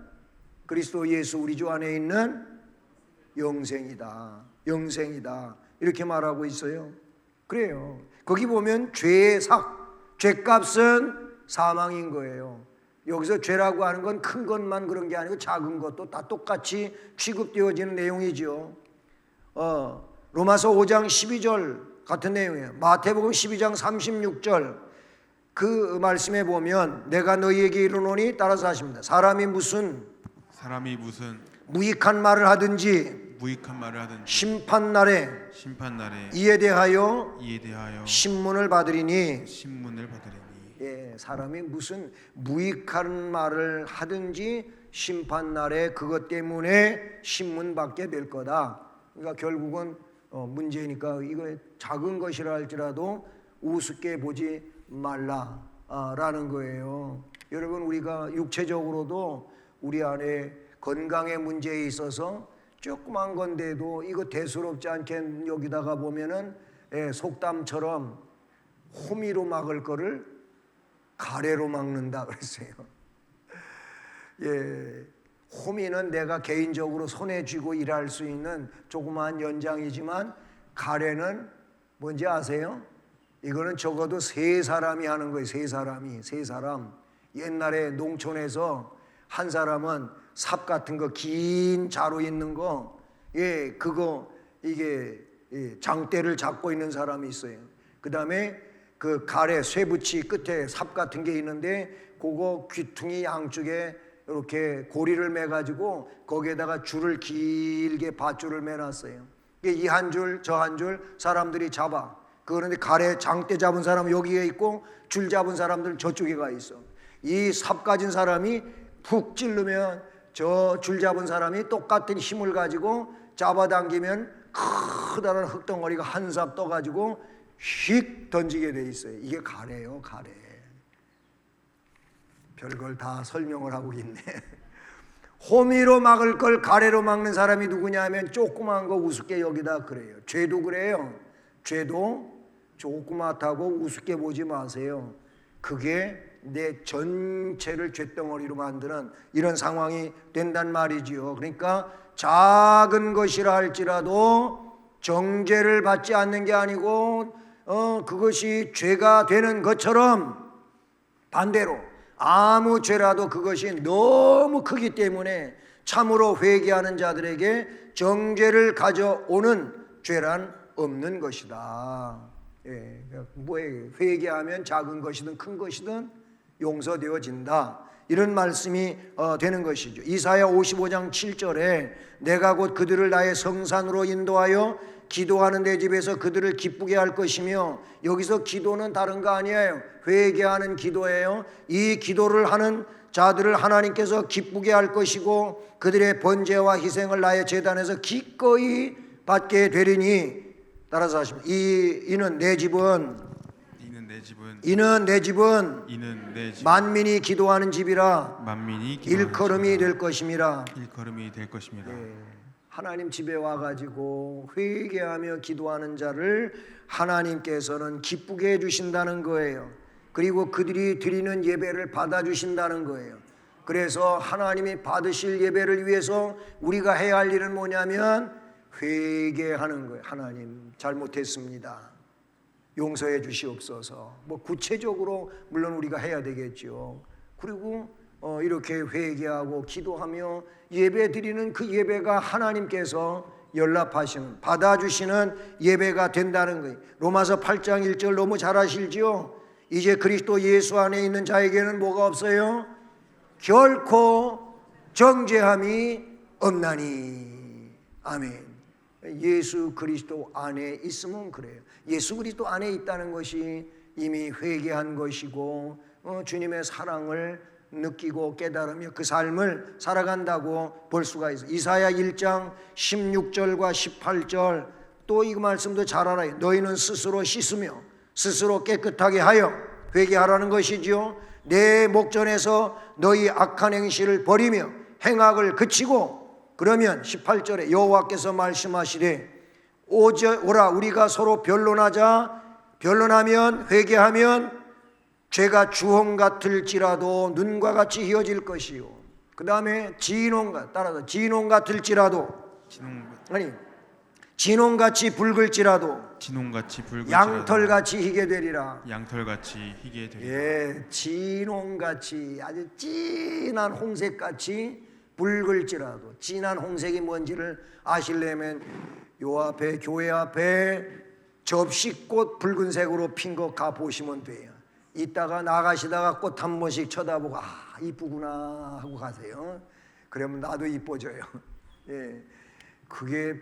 그리스도 예수 우리 주 안에 있는 영생이다. 영생이다. 이렇게 말하고 있어요. 그래요. 거기 보면 죄의 삭, 죄값은 사망인 거예요. 여기서 죄라고 하는 건 큰 것만 그런 게 아니고 작은 것도 다 똑같이 취급되어지는 내용이죠. 로마서 5장 12절 같은 내용이에요. 마태복음 12장 36절 그 말씀에 보면 내가 너희에게 이르노니 따라서 하십니다. 사람이 무슨 무익한 말을 하든지 심판날에 이에 대하여 신문을 받으리니 예, 사람이 무슨 무익한 말을 하든지 심판날에 그것 때문에 신문받게 될 거다. 그러니까 결국은 문제니까 이거 작은 것이라 할지라도 우습게 보지 말라라는 거예요. 여러분 우리가 육체적으로도 우리 안에 건강의 문제에 있어서 조그만 건데도 이거 대수롭지 않게 여기다가 보면은 속담처럼 호미로 막을 거를 가래로 막는다 그랬어요. 예, 호미는 내가 개인적으로 손에 쥐고 일할 수 있는 조그마한 연장이지만 가래는 뭔지 아세요? 이거는 적어도 세 사람이 하는 거예요. 세 사람. 옛날에 농촌에서 한 사람은 삽 같은 거 긴 자루 있는 거, 예, 그거 이게 장대를 잡고 있는 사람이 있어요. 그 다음에 그 가래 쇠붙이 끝에 삽 같은 게 있는데 그거 귀퉁이 양쪽에 이렇게 고리를 매가지고 거기에다가 줄을 길게 밧줄을 매놨어요. 이 한 줄 저 한 줄 사람들이 잡아. 그런데 가래 장대 잡은 사람은 여기에 있고 줄 잡은 사람들은 저쪽에 가 있어. 이 삽 가진 사람이 푹 찌르면 저 줄 잡은 사람이 똑같은 힘을 가지고 잡아당기면 커다란 흙덩어리가 한 삽 떠가지고 휙 던지게 돼 있어요. 이게 가래예요, 가래. 별걸 다 설명을 하고 있네. 호미로 막을 걸 가래로 막는 사람이 누구냐 하면 조그만 거 우습게 여기다 그래요. 죄도 그래요. 죄도 조그맣다고 우습게 보지 마세요. 그게 내 전체를 쇳덩어리로 만드는 이런 상황이 된단 말이지요. 그러니까 작은 것이라 할지라도 정죄를 받지 않는 게 아니고 그것이 죄가 되는 것처럼 반대로 아무 죄라도 그것이 너무 크기 때문에 참으로 회개하는 자들에게 정죄를 가져오는 죄란 없는 것이다. 예, 뭐예요? 회개하면 작은 것이든 큰 것이든 용서되어진다. 이런 말씀이 되는 것이죠. 이사야 55장 7절에 내가 곧 그들을 나의 성산으로 인도하여 기도하는 내 집에서 그들을 기쁘게 할 것이며, 여기서 기도는 다른 거 아니에요. 회개하는 기도예요. 이 기도를 하는 자들을 하나님께서 기쁘게 할 것이고 그들의 번제와 희생을 나의 제단에서 기꺼이 받게 되리니, 따라서 하십니다. 이는 내 집은 만민이 기도하는 집이라 일컬음이 될 것임이라. 예, 하나님 집에 와가지고 회개하며 기도하는 자를 하나님께서는 기쁘게 해주신다는 거예요. 그리고 그들이 드리는 예배를 받아주신다는 거예요. 그래서 하나님이 받으실 예배를 위해서 우리가 해야 할 일은 뭐냐면 회개하는 거예요. 하나님 잘못했습니다. 용서해 주시옵소서. 뭐 구체적으로 물론 우리가 해야 되겠죠. 그리고 이렇게 회개하고 기도하며 예배 드리는 그 예배가 하나님께서 연락하시는, 받아주시는 예배가 된다는 거예요. 로마서 8장 1절 너무 잘 아시지요? 이제 그리스도 예수 안에 있는 자에게는 뭐가 없어요? 결코 정죄함이 없나니. 아멘. 예수 그리스도 안에 있으면 그래요. 예수 그리스도 안에 있다는 것이 이미 회개한 것이고 주님의 사랑을 느끼고 깨달으며 그 삶을 살아간다고 볼 수가 있어요. 이사야 1장 16절과 18절 또 이 말씀도 잘 알아요. 너희는 스스로 씻으며 스스로 깨끗하게 하여 회개하라는 것이지요. 내 목전에서 너희 악한 행실을 버리며 행악을 그치고, 그러면 18절에 여호와께서 말씀하시되 오라 우리가 서로 변론하자. 변론하면 회개하면 죄가 주홍 같을지라도 눈과 같이 희어질 것이요. 그 다음에 따라서 진홍같이 붉을지라도 양털같이 희게 되리라. 예, 진홍같이 아주 진한 홍색같이 붉을지라도. 진한 홍색이 뭔지를 아시려면 요 앞에 교회 앞에 접시꽃 붉은색으로 핀 거 가 보시면 돼요. 이따가 나가시다가 꽃 한 번씩 쳐다보고 이쁘구나 하고 가세요. 그러면 나도 이뻐져요. 예, 그게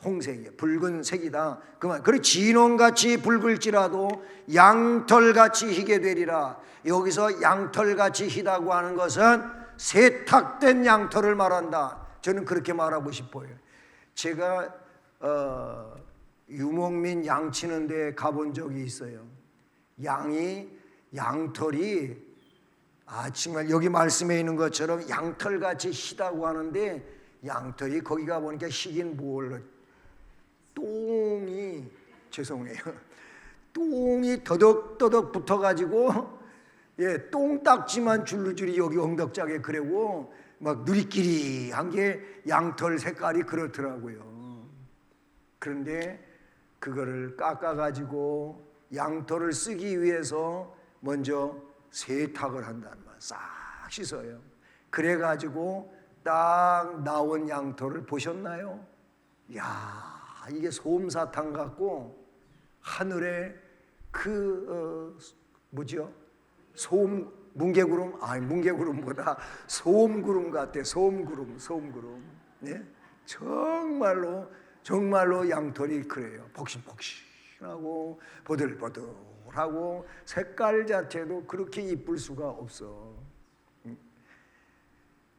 홍색이에요. 붉은색이다. 그만. 그래 진홍같이 붉을지라도 양털같이 희게 되리라. 여기서 양털같이 희다고 하는 것은 세탁된 양털을 말한다. 저는 그렇게 말하고 싶어요. 제가 유목민 양 치는 데 가본 적이 있어요. 양털이 정말 여기 말씀에 있는 것처럼 양털같이 희다고 하는데, 양털이 거기 가보니까 희긴 뭘, 똥이 더덕더덕 붙어가지고 똥딱지만 줄줄이 여기 엉덕짝에 그래고 막 누리끼리 한 게 양털 색깔이 그렇더라고요. 그런데 그거를 깎아가지고 양털을 쓰기 위해서 먼저 세탁을 한다는 말, 싹 씻어요. 그래가지고 딱 나온 양털을 보셨나요? 이게 솜사탕 같고 하늘에 뭉게구름보다 솜구름 같아. 솜구름. 네? 정말로 양털이 그래요. 폭신폭신하고 보들보들하고 색깔 자체도 그렇게 이쁠 수가 없어.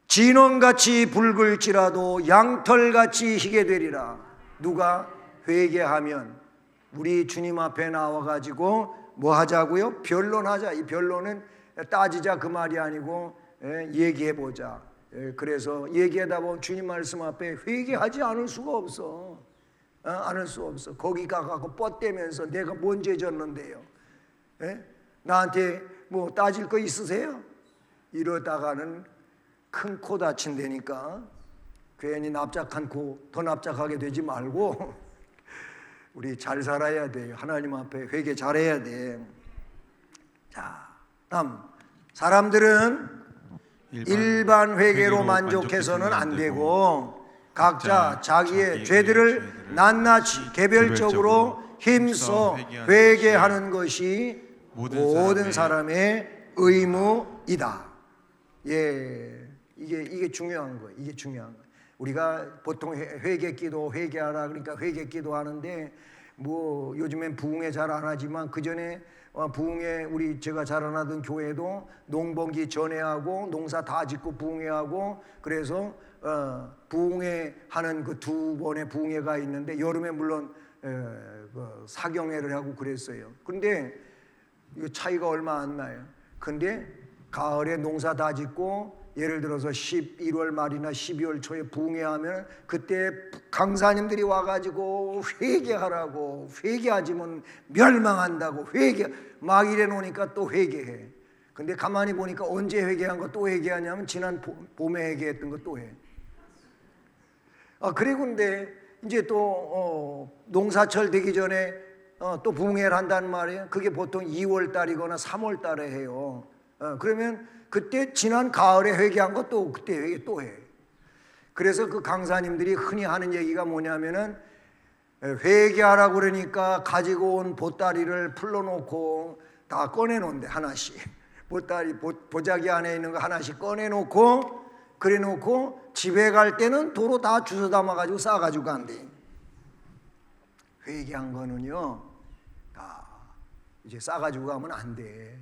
진홍같이 붉을지라도 양털같이 희게 되리라. 누가 회개하면 우리 주님 앞에 나와가지고 뭐 하자고요? 변론하자. 이 변론은 따지자 그 말이 아니고 얘기해보자. 그래서 얘기하다 보면 주님 말씀 앞에 회개하지 않을 수가 없어. 않을 수 없어. 거기 가서 뻗대면서 내가 뭔 죄 졌는데요? 나한테 뭐 따질 거 있으세요? 이러다가는 큰 코 다친다니까 괜히 납작한 코 더 납작하게 되지 말고 우리 잘 살아야 돼요. 하나님 앞에 회개 잘해야 돼. 자, 다음 사람들은 일반 회개로 만족해서는 안 되고 각자 자기의 죄들을 낱낱이 개별적으로 힘써 회개하는 것이 모든 사람의 의무이다. 이게 중요한 거예요. 이게 중요한 거예요. 우리가 보통 회개기도 회개하라 그러니까 회개기도 하는데 뭐 요즘엔 부흥회 잘 안 하지만 그 전에 부흥회 제가 자라나던 교회도 농번기 전에 하고 농사 다 짓고 부흥회하고 그래서 부흥회 하는 그 두 번의 부흥회가 있는데 여름에 물론 그 사경회를 하고 그랬어요. 근데 이 차이가 얼마 안 나요. 근데 가을에 농사 다 짓고 예를 들어서 11월 말이나 12월 초에 부흥회하면 그때 강사님들이 와가지고 회개하라고, 회개하지면 멸망한다고 막 이래 놓으니까 또 회개해. 근데 가만히 보니까 언제 회개한 거 또 회개하냐면 지난 봄에 회개했던 거 또 해. 그리고 근데 이제 또 농사철 되기 전에 또 부흥회를 한단 말이에요. 그게 보통 2월 달이거나 3월 달에 해요. 그러면 그때 지난 가을에 회개한 거 또 그때 회개 또 해. 그래서 그 강사님들이 흔히 하는 얘기가 뭐냐면은 회개하라고 그러니까 가지고 온 보따리를 풀러놓고 다 꺼내놓는데 하나씩 보자기 안에 있는 거 하나씩 꺼내놓고 그래놓고 집에 갈 때는 도로 다 주워 담아가지고 싸가지고 간대. 회개한 거는요 다 이제 싸가지고 가면 안 돼.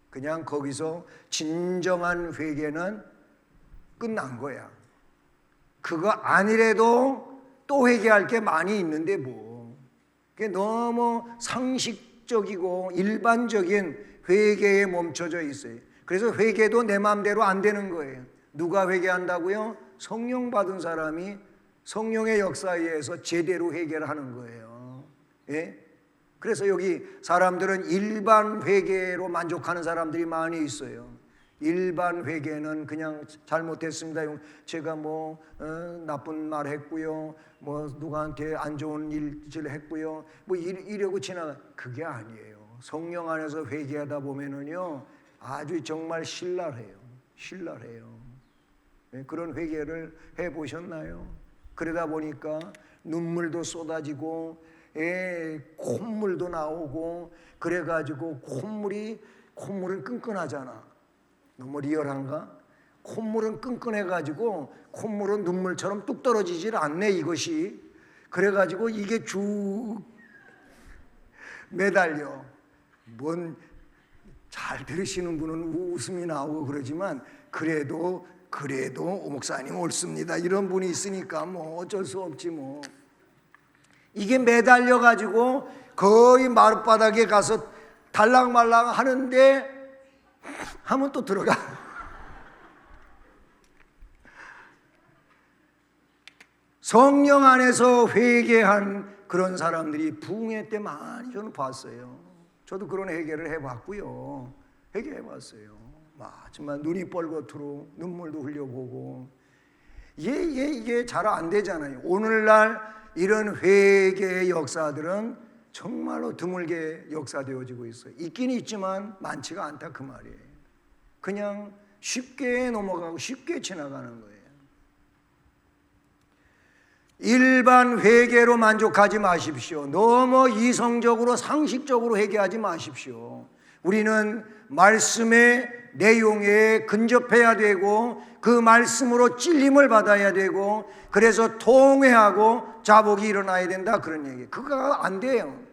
그냥 거기서 진정한 회개는 끝난 거야. 그거 아니래도 또 회개할 게 많이 있는데 뭐. 그게 너무 상식적이고 일반적인 회개에 멈춰져 있어요. 그래서 회개도 내 마음대로 안 되는 거예요. 누가 회개한다고요? 성령 받은 사람이 성령의 역사에 의해서 제대로 회개를 하는 거예요. 예? 그래서 여기 사람들은 일반 회개로 만족하는 사람들이 많이 있어요. 일반 회개는 그냥 잘못했습니다. 제가 뭐 나쁜 말 했고요. 뭐 누구한테 안 좋은 일을 했고요. 뭐 이러고 지나가. 그게 아니에요. 성령 안에서 회개하다 보면은요 아주 정말 신랄해요. 신랄해요. 그런 회개를 해보셨나요? 그러다 보니까 눈물도 쏟아지고 콧물도 나오고 그래가지고 콧물은 끈끈하잖아. 너무 리얼한가? 콧물은 끈끈해가지고 콧물은 눈물처럼 뚝 떨어지질 않네 이것이. 그래가지고 이게 쭉 매달려. 뭔 잘 들으시는 분은 웃음이 나오고 그러지만 그래도 목사님 옳습니다 이런 분이 있으니까 뭐 어쩔 수 없지 뭐. 이게 매달려 가지고 거의 마룻바닥에 가서 달랑말랑 하는데 하면 또 들어가. 성령 안에서 회개한 그런 사람들이 부흥회 때 많이 저는 봤어요. 저도 그런 회개를 해봤고요. 회개해봤어요. 정말 눈이 뻘겋도록 눈물도 흘려보고 이게 잘 안 되잖아요. 오늘날 이런 회개의 역사들은 정말로 드물게 역사되어지고 있어요. 있긴 있지만 많지가 않다 그 말이에요. 그냥 쉽게 넘어가고 쉽게 지나가는 거예요. 일반 회개로 만족하지 마십시오. 너무 이성적으로 상식적으로 회개하지 마십시오. 우리는 말씀의 내용에 근접해야 되고 그 말씀으로 찔림을 받아야 되고 그래서 통회하고 자복이 일어나야 된다 그런 얘기예요. 그거 안 돼요.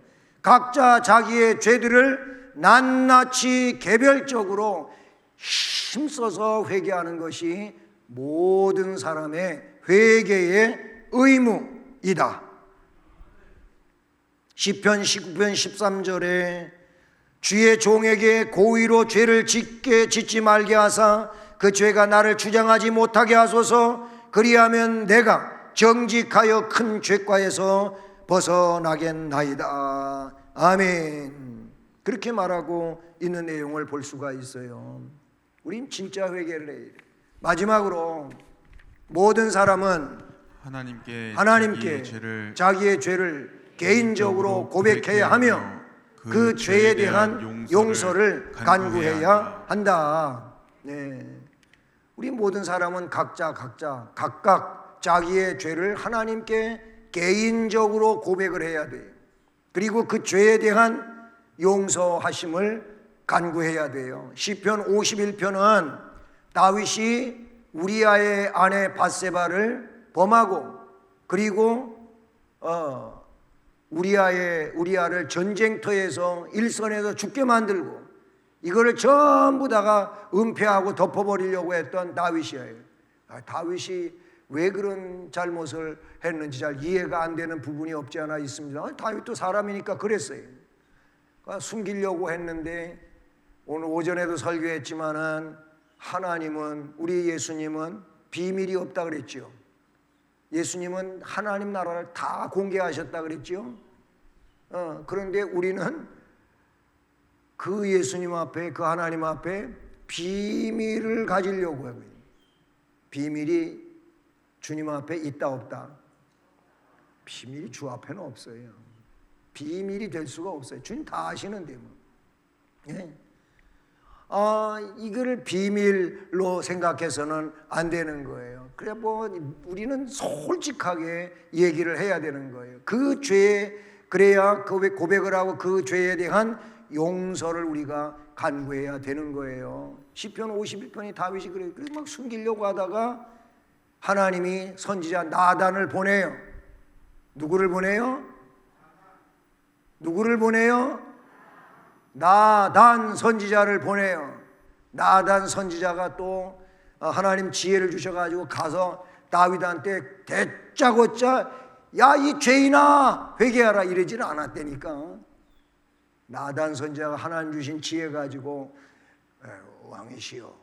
각자 자기의 죄들을 낱낱이 개별적으로 힘써서 회개하는 것이 모든 사람의 회개의 의무이다. 시편 19편 13절에 주의 종에게 고의로 죄를 짓지 말게 하사 그 죄가 나를 주장하지 못하게 하소서. 그리하면 내가 정직하여 큰 죄과에서 벗어나겠나이다. 아멘. 그렇게 말하고 있는 내용을 볼 수가 있어요. 우린 진짜 회개를 해야 돼요. 마지막으로 모든 사람은 하나님께 자기의 죄를 개인적으로 고백해야 하며 그 죄에 대한 용서를 간구해야 한다. 네. 우리 모든 사람은 각각 자기의 죄를 하나님께 개인적으로 고백을 해야 돼요. 그리고 그 죄에 대한 용서하심을 간구해야 돼요. 시편 51편은 다윗이 우리아의 아내 밧세바를 범하고 그리고 우리아를 전쟁터에서 일선에서 죽게 만들고 이거를 전부 다가 은폐하고 덮어버리려고 했던 다윗이에요. 다윗이 왜 그런 잘못을 했는지 잘 이해가 안 되는 부분이 없지 않아 있습니다. 다윗도 사람이니까 그랬어요. 숨기려고 했는데 오늘 오전에도 설교했지만은 하나님은 우리 예수님은 비밀이 없다 그랬죠. 예수님은 하나님 나라를 다 공개하셨다 그랬죠. 그런데 우리는 그 예수님 앞에 그 하나님 앞에 비밀을 가지려고 하고 있어요. 비밀이 주님 앞에 있다 없다? 비밀이 주 앞에는 없어요. 비밀이 될 수가 없어요. 주님 다 아시는데 뭐. 예. 이거를 비밀로 생각해서는 안 되는 거예요. 그래 우리는 솔직하게 얘기를 해야 되는 거예요. 그 죄에 그래야 고백을 하고 그 죄에 대한 용서를 우리가 간구해야 되는 거예요. 시편 51편이 다윗이 그래 막 숨기려고 하다가 하나님이 선지자 나단을 보내요. 누구를 보내요? 나단 선지자를 보내요. 나단 선지자가 또 하나님 지혜를 주셔가지고 가서 다윗한테 대짜고짜 야 이 죄인아 회개하라 이러지는 않았다니까. 나단 선지자가 하나님 주신 지혜 가지고 왕이시여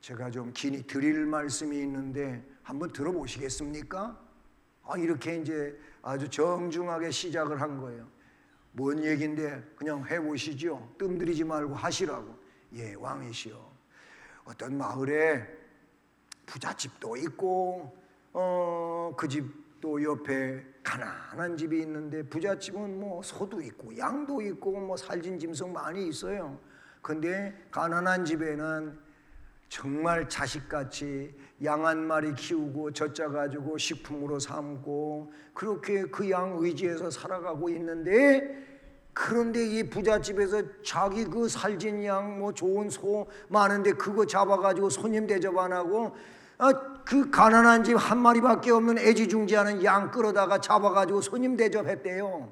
제가 좀 긴히 드릴 말씀이 있는데 한번 들어보시겠습니까? 이렇게 이제 아주 정중하게 시작을 한 거예요. 뭔 얘기인데 그냥 해보시죠. 뜸들이지 말고 하시라고. 예, 왕이시여. 어떤 마을에 부잣집도 있고 그 집도 옆에 가난한 집이 있는데 부잣집은 뭐 소도 있고 양도 있고 뭐 살진 짐승 많이 있어요. 근데 가난한 집에는 정말 자식같이 양 한 마리 키우고 젖자 가지고 식품으로 삼고 그렇게 그 양 의지해서 살아가고 있는데, 그런데 이 부잣집에서 자기 그 살진 양 뭐 좋은 소 많은데 그거 잡아가지고 손님 대접 안 하고 그 가난한 집 한 마리밖에 없는 애지중지하는 양 끌어다가 잡아가지고 손님 대접했대요.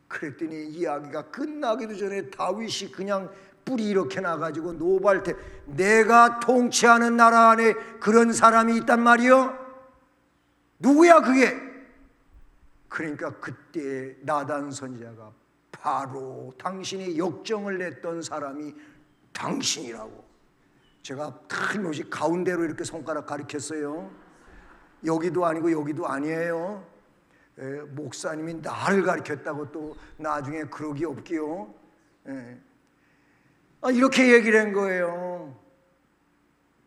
그랬더니 이야기가 끝나기도 전에 다윗이 그냥 뿔이 이렇게 나가지고 노발대, 내가 통치하는 나라 안에 그런 사람이 있단 말이요? 누구야 그게? 그러니까 그때 나단 선지자가 바로 당신이 역정을 냈던 사람이 당신이라고. 제가 틀림없이 가운데로 이렇게 손가락 가리켰어요. 여기도 아니고 여기도 아니에요. 목사님이 나를 가리켰다고 또 나중에 그러기 없기요. 이렇게 얘기를 한 거예요.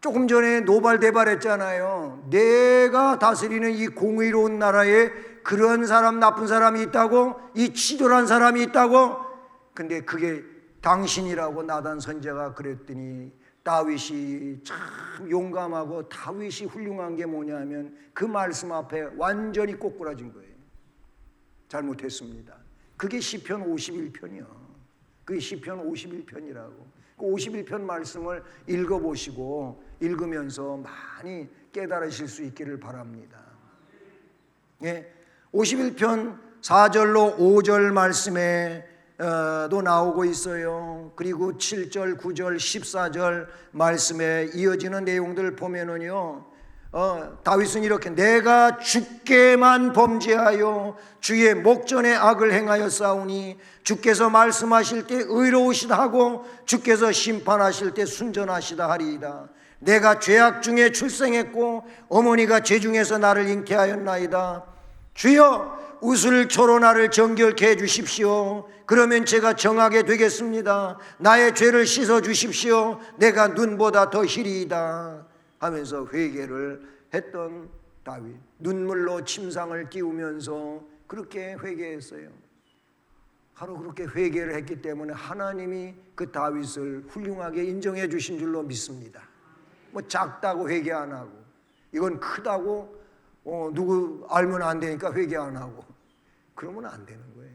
조금 전에 노발대발했잖아요. 내가 다스리는 이 공의로운 나라에 그런 사람, 나쁜 사람이 있다고? 이 치졸한 사람이 있다고? 근데 그게 당신이라고 나단 선지자가 그랬더니 다윗이 참 용감하고 다윗이 훌륭한 게 뭐냐면 그 말씀 앞에 완전히 꼬꾸라진 거예요. 잘못했습니다. 그게 시편 51편이요. 그게 시편 51편이라고. 그 51편 말씀을 읽어보시고 읽으면서 많이 깨달으실 수 있기를 바랍니다. 51편 4절로 5절 말씀에 도 나오고 있어요. 그리고 7절, 9절, 14절 말씀에 이어지는 내용들 보면은요, 다윗은 이렇게 내가 주께만 범죄하여 주의 목전에 악을 행하였사오니 주께서 말씀하실 때 의로우시다 하고 주께서 심판하실 때 순전하시다 하리이다. 내가 죄악 중에 출생했고 어머니가 죄 중에서 나를 잉태하였나이다. 주여 우슬초로 나를 정결케 해주십시오. 그러면 제가 정하게 되겠습니다. 나의 죄를 씻어주십시오. 내가 눈보다 더 희리이다 하면서 회개를 했던 다윗, 눈물로 침상을 띄우면서 그렇게 회개했어요. 바로 그렇게 회개를 했기 때문에 하나님이 그 다윗을 훌륭하게 인정해 주신 줄로 믿습니다. 뭐 작다고 회개 안 하고, 이건 크다고 누구 알면 안 되니까 회개 안 하고, 그러면 안 되는 거예요.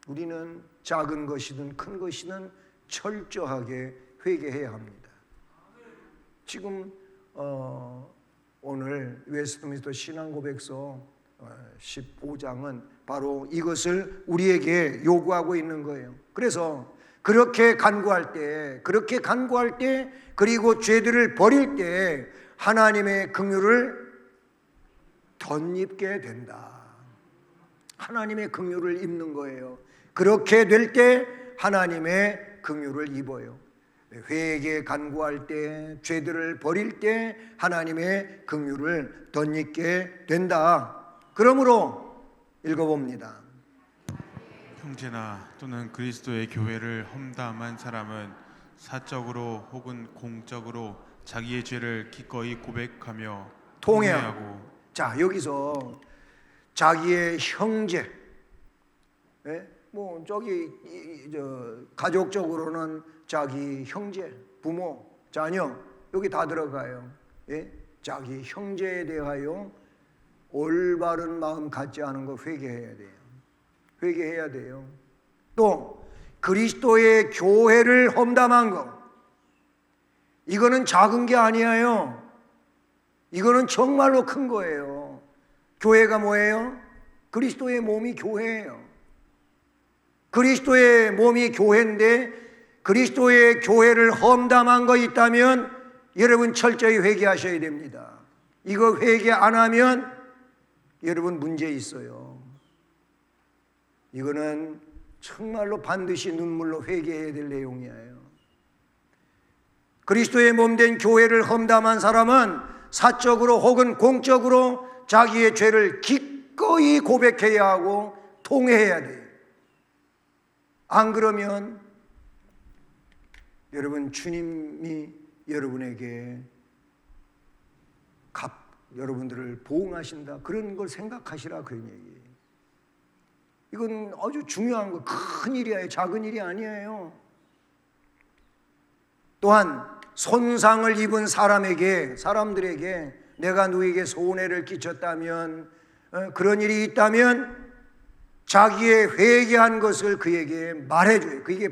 우리는 작은 것이든 큰 것이든 철저하게 회개해야 합니다. 지금 오늘 웨스트민스터 신앙고백서 15장은 바로 이것을 우리에게 요구하고 있는 거예요. 그래서 그렇게 간구할 때 그리고 죄들을 버릴 때 하나님의 긍휼을 덧입게 된다. 하나님의 긍휼을 입는 거예요. 그렇게 될 때 하나님의 긍휼을 입어요. 회개 간구할 때, 죄들을 버릴 때 하나님의 긍휼을 덧입게 된다. 그러므로 읽어봅니다. 형제나 또는 그리스도의 교회를 험담한 사람은 사적으로 혹은 공적으로 자기의 죄를 기꺼이 고백하며 통회하고. 자, 여기서 자기의 형제, 뭐 저기 가족적으로는 자기 형제, 부모, 자녀 여기 다 들어가요. 자기 형제에 대하여 올바른 마음 갖지 않은 거 회개해야 돼요. 회개해야 돼요. 또 그리스도의 교회를 험담한 거, 이거는 작은 게 아니에요. 이거는 정말로 큰 거예요. 교회가 뭐예요? 그리스도의 몸이 교회예요. 그리스도의 몸이 교회인데 그리스도의 교회를 험담한 거 있다면 여러분 철저히 회개하셔야 됩니다. 이거 회개 안 하면 여러분 문제 있어요. 이거는 정말로 반드시 눈물로 회개해야 될 내용이에요. 그리스도의 몸된 교회를 험담한 사람은 사적으로 혹은 공적으로 자기의 죄를 기꺼이 고백해야 하고 통회해야 돼요. 안 그러면 여러분 주님이 여러분에게 여러분들을 보응하신다 그런 걸 생각하시라 그런 얘기예요. 이건 아주 중요한 거, 큰 일이에요. 작은 일이 아니에요. 또한 손상을 입은 사람들에게 내가 누구에게 손해를 끼쳤다면, 그런 일이 있다면 자기의 회개한 것을 그에게 말해줘요. 그에게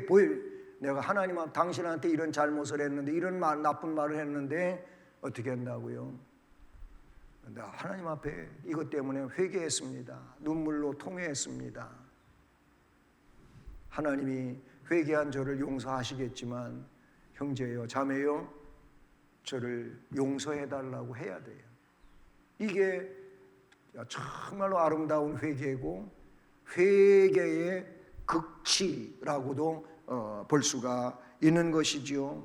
내가 하나님 앞 당신한테 이런 잘못을 했는데, 이런 나쁜 말을 했는데 어떻게 한다고요? 나 하나님 앞에 이것 때문에 회개했습니다. 눈물로 통회했습니다. 하나님이 회개한 저를 용서하시겠지만, 형제요, 자매요, 저를 용서해달라고 해야 돼요. 이게 정말로 아름다운 회개고, 회개의 극치라고도 볼 수가 있는 것이지요.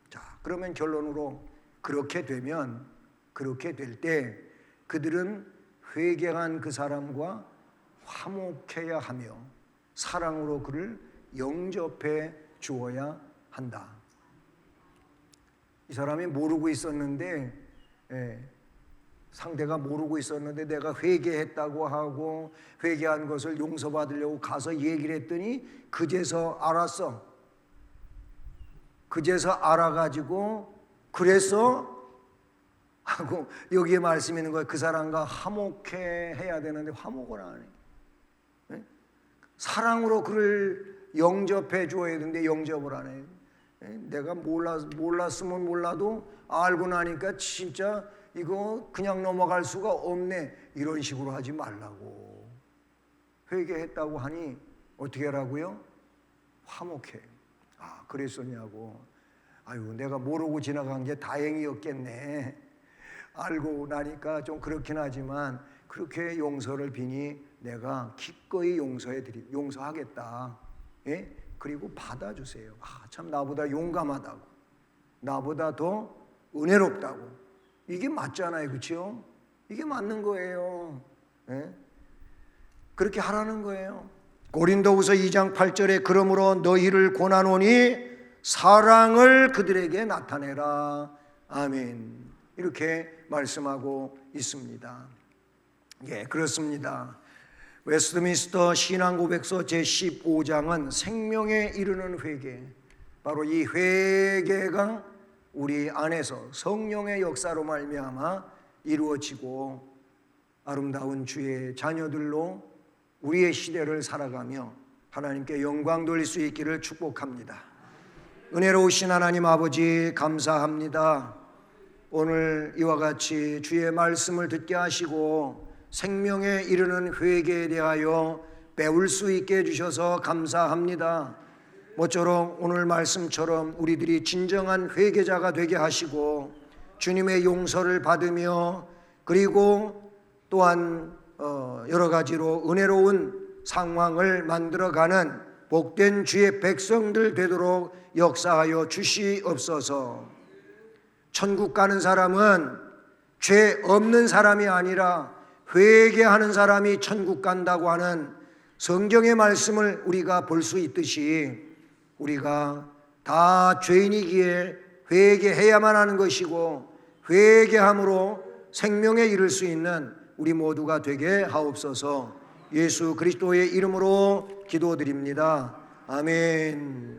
자, 그러면 결론으로 그렇게 될 때 그들은 회개한 그 사람과 화목해야 하며 사랑으로 그를 영접해 주어야 한다. 이 사람이 모르고 있었는데, 상대가 모르고 있었는데 내가 회개했다고 하고 회개한 것을 용서받으려고 가서 얘기를 했더니 그제서 알았어. 그제서 알아가지고 그래서 하고 여기에 말씀이 있는 거예요. 그 사람과 화목해 해야 되는데 화목을 안 해. 사랑으로 그를 영접해 주어야 되는데 영접을 안 해요. 내가 몰랐으면 몰라도 알고 나니까 진짜 이거 그냥 넘어갈 수가 없네. 이런 식으로 하지 말라고. 회개했다고 하니 어떻게 하라고요? 화목해. 아, 그랬었냐고. 아유, 내가 모르고 지나간 게 다행이었겠네. 알고 나니까 좀 그렇긴 하지만 그렇게 용서를 비니 내가 기꺼이 용서하겠다. 예? 그리고 받아주세요. 아, 참 나보다 용감하다고, 나보다 더 은혜롭다고. 이게 맞잖아요, 그렇죠? 이게 맞는 거예요. 예? 그렇게 하라는 거예요. 고린도후서 2장 8절에 그러므로 너희를 권하노니 사랑을 그들에게 나타내라. 아멘. 이렇게 말씀하고 있습니다. 예, 그렇습니다. 웨스트민스터 신앙고백서 제15장은 생명에 이르는 회개, 바로 이 회개가 우리 안에서 성령의 역사로 말미암아 이루어지고 아름다운 주의 자녀들로 우리의 시대를 살아가며 하나님께 영광 돌릴 수 있기를 축복합니다. 은혜로우신 하나님 아버지, 감사합니다. 오늘 이와 같이 주의 말씀을 듣게 하시고 생명에 이르는 회개에 대하여 배울 수 있게 해주셔서 감사합니다. 모쪼록 오늘 말씀처럼 우리들이 진정한 회개자가 되게 하시고 주님의 용서를 받으며 그리고 또한 여러 가지로 은혜로운 상황을 만들어가는 복된 주의 백성들 되도록 역사하여 주시옵소서. 천국 가는 사람은 죄 없는 사람이 아니라 회개하는 사람이 천국 간다고 하는 성경의 말씀을 우리가 볼 수 있듯이 우리가 다 죄인이기에 회개해야만 하는 것이고 회개함으로 생명에 이를 수 있는 우리 모두가 되게 하옵소서. 예수 그리스도의 이름으로 기도드립니다. 아멘.